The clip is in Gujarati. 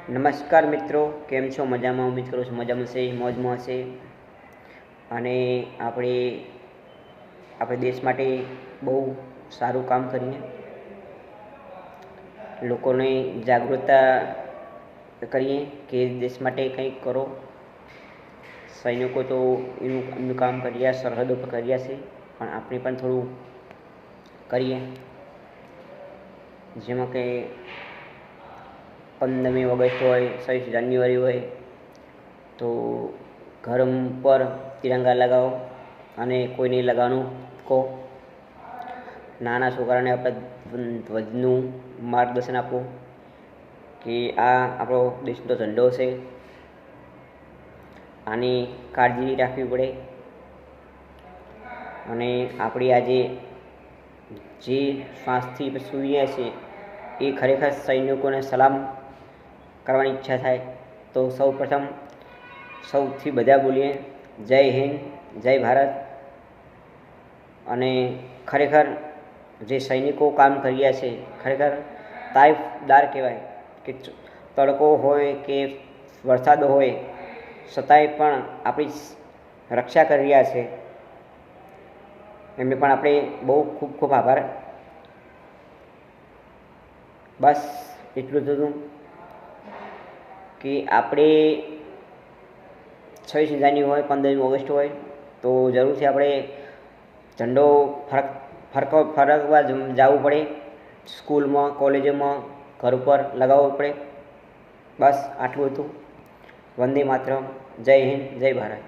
નમસ્કાર મિત્રો, કેમ છો? મજામાં? ઉમ્મીદ કરું છું મજામાં હશે, મોજમાં હશે. અને આપણે દેશ માટે બહુ સારું કામ કરીને લોકોને જાગૃતતા કરીએ કે દેશ માટે કંઈક કરો. સૈનિકો તો એમનું કામ કર્યા, સરહદો પર કર્યા છે, પણ આપણે પણ થોડું કરીએ. જેમાં કે 15મી ઓગસ્ટ હોય, 26 જાન્યુઆરી હોય, તો ઘર પર તિરંગા લગાવો અને કોઈને લગાવવાનું કહો. નાના છોકરાને આપણે ધ્વજનું માર્ગદર્શન આપવું કે આ આપણો દેશનો ઝંડો છે, આની કાળજી રાખવી પડે. અને આપણી આજે જે શ્વાસથી સૂઈએ છીએ એ ખરેખર સૈનિકોને સલામ કરવાની ઈચ્છા થાય તો સૌથી બધા બોલીએ જય હિન્દ, જય ભારત. અને ખરેખર જે સૈનિકો કામ કર્યા છે ખરેખર તારીફદાર કહેવાય કે તડકો હોય કે વરસાદ હોય છતાંય પણ આપણી રક્ષા કરી રહ્યા છે. એમને પણ આપણે બહુ ખૂબ ખૂબ આભાર. બસ એટલું જ હતું કે આપણે 26 જાન્યુઆરી હોય, 15મી ઓગસ્ટ હોય તો જરૂરથી આપણે ઝંડો ફરકવા જવું પડે. સ્કૂલમાં, કોલેજોમાં, ઘર ઉપર લગાવવો પડે. બસ આટલું હતું. વંદે માતરમ. જય હિન્દ, જય ભારત.